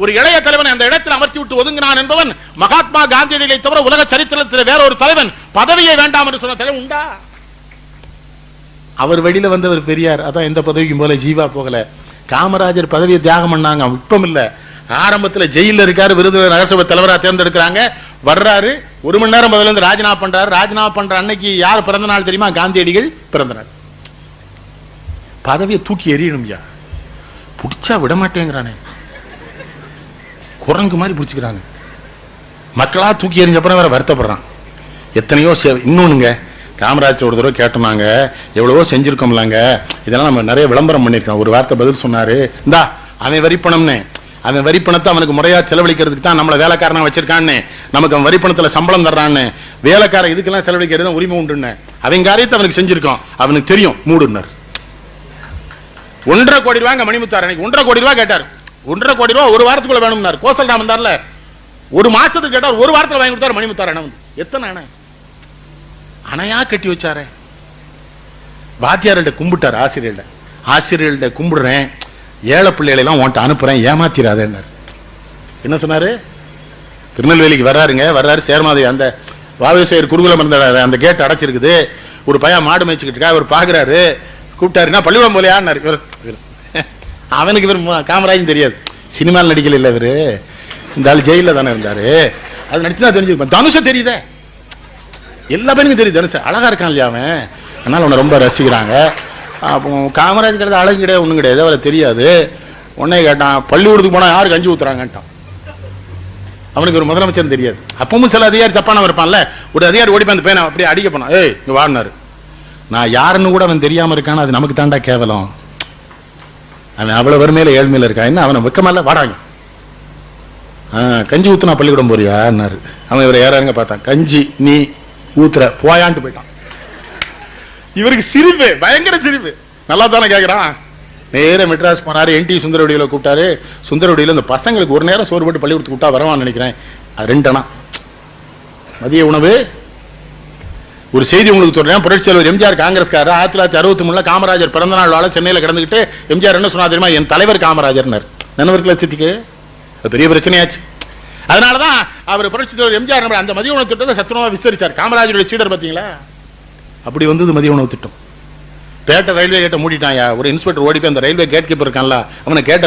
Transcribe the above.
ஒரு இளைய தலைவன் அந்த இடத்தில் அமர்த்தி விட்டு ஒதுங்கினான் என்பவன் மகாத்மா காந்தியடிகளை தவிர உலக சரித்திரத்தில் வேற ஒரு தலைவன் பதவியை வேண்டாம் என்று சொன்ன தலைவன் உண்டா? அவர் வெளியில வந்தவர் பெரியார், அதான் எந்த பதவிக்கும் போல ஜீவா போகல. காமராஜர் பதவியை தியாகம் பண்ணாங்க, இப்பம் இல்ல. ஆரம்பத்தில் ஜெயில இருக்காரு, விருது நகரசபை தலைவராக தேர்ந்தெடுக்கிறாங்க. வர்றாரு, 1 மணி நேரம் பதில இருந்து ராஜினாமா பண்றாரு. ராஜினாமா பண்ற அன்னைக்கு யார் பிறந்த நாள் தெரியுமா? காந்தியடிகள் பிறந்த நாள். பதவியை தூக்கி எறியணும், பிடிச்சா விட மாட்டேங்கிறானே, குரங்கு மாதிரி பிடிச்சிக்கிறாங்க. மக்களா தூக்கி எறிஞ்சப்பறம் வேற வருத்தப்படுறான். எத்தனையோ இன்னொன்னுங்க, காமராஜர் ஒரு தடவை கேட்டோம்னாங்க, எவ்வளவோ செஞ்சிருக்கோம்லாங்க, இதெல்லாம் நம்ம நிறைய விளம்பரம் பண்ணிருக்கோம். ஒரு வார்த்தை பதில் சொன்னாரு, இந்தா அவன் வரி பணம்னு, அவன் வரி பணத்தை அவனுக்கு முறையா செலவழிக்கிறதுக்கு தான் நம்மளை வேலைக்காரனா வச்சிருக்கான்னு, நமக்கு அவன் வரி பணத்துல சம்பளம் தர்றான்னு, வேலைக்காரன் இதுக்கெல்லாம் செலவழிக்கிறது உரிமை உண்டுன்னு, அவன் காரியத்தை அவனுக்கு செஞ்சிருக்கோம், அவனுக்கு தெரியும் மூடுன்னார். 1.5 கோடி ரூபாய் மணிமுத்தார், 1.5 கோடி ரூபாய் கேட்டார். 1.5 கோடி ரூபாய் ஒரு வாரத்துக்குள்ள வேணும்னார். கோசல்ராம் வந்தார்ல, ஒரு மாசத்துக்கு கேட்டார், ஒரு வாரத்தில் வாங்கி கொடுத்தாரு மணிமுத்தார். அணை வந்து எத்தனை அணை அணையா கட்டி வச்சாரு. வாத்தியார்கிட்ட கும்பிட்டார், ஆசிரியர்கள்ட்ட கும்பிடுறேன், ஏழை பிள்ளைகளை எல்லாம் உன்ட்ட அனுப்புறேன், ஏமாத்திராதேன்னார். என்ன சொன்னாரு? திருநெல்வேலிக்கு வர்றாரு சேர்மாதேவி, அந்த வாவேசேர் குருகுலம் இருந்த அந்த கேட் அடைச்சிருக்குது. ஒரு பையன் மாடு மேய்ச்சிக்கிட்டு இருக்கா, இவர் பாக்குறாரு, கூப்பிட்டாருன்னா பள்ளிக்கூடம் போலையான்னாரு. அவனுக்கு இவர் காமராஜும் தெரியாது, சினிமாவில் நடிக்கல இல்ல, இவரு இந்த ஆள் ஜெயில தானே இருந்தாரு, அது நடிச்சுதான் தெரிஞ்சிருப்பான். தனுஷ தெரியுதே, எல்லா பேருக்கும் தெரியுது, தனுஷ அழகா இருக்கான் இல்லையா அவன், அதனால அவனை ரொம்ப ரசிக்கிறாங்க. அப்போ காமராஜ் கிடையாது, அழகு கிடையாது, ஒன்றும் கிடையாது, அவரை தெரியாது. உடனே கேட்டான், பள்ளிக்கூடத்துக்கு போனா யாரு கஞ்சி ஊத்துறாங்கட்டான். அவனுக்கு ஒரு முதலமைச்சர் தெரியாது. அப்பவும் சில அதிகாரி தப்பானவன் இருப்பான்ல, ஒரு அதிகாரி ஓடி அந்த பையனை அப்படியே அடிக்க போனான், ஏய் இங்க வாடினாரு. நான் யாருன்னு கூட அவன் தெரியாம இருக்கான், அது நமக்கு தாண்டா கேவலம். அவன் அவ்வளவு வறுமையில ஏழ்மையில இருக்கான், என்ன அவனை வெக்கமல்ல, வாடாங்க கஞ்சி ஊத்துனா பள்ளிக்கூடம் போறியான்னாரு. அவன் இவரை யாராருங்க பார்த்தான், கஞ்சி நீ ஊத்துற போயான்ட்டு போயிட்டான். இவருக்கு சிரிப்பு, பயங்கர சிரிப்பு. நல்லா தானே கேட்கிறான். நேர மெட்ராஸ் போனாரு, NT சுந்தரவடியில கூப்பிட்டாரு. சுந்தரவடியில இந்த பசங்களுக்கு ஒரு நேரம் சோறு போட்டு பள்ளிக்கூடத்துக்கு கூப்பிட்டா வரவான்னு நினைக்கிறேன். அது 2 அணா மதிய உணவு. ஒரு செய்தி உங்களுக்கு சொல்றேன், புரட்சி தலைவர் எம்ஜிஆர் காங்கிரஸ்காரர் 1963 காமராஜர் பிறந்த நாள் வாழ சென்னையில கிடந்துகிட்டு எம்ஜிஆர் என்ன சொன்னா தெரியுமா? என் தலைவர் காமராஜர்னார். நினைவர்களை சித்திக்கு அது பெரிய பிரச்சனையாச்சு. அதனாலதான் அவர் புரட்சி தலைவர் எம்ஜிஆர் அந்த மதிய உணவு திட்டத்தை சத்துணவா விஸ்தரிச்சார். காமராஜருடைய சீடர் பாத்தீங்களா? அப்படி வந்தது மதிய உணவு திட்டம். பேட்டை ரயில்வே கேட்டை மூடிட்டாயா, ஒரு இன்ஸ்பெக்டர் ஓடி போய் அந்த ரயில்வே கேட் கீப்பர் இருக்கான்ல, அவனை கேட்ட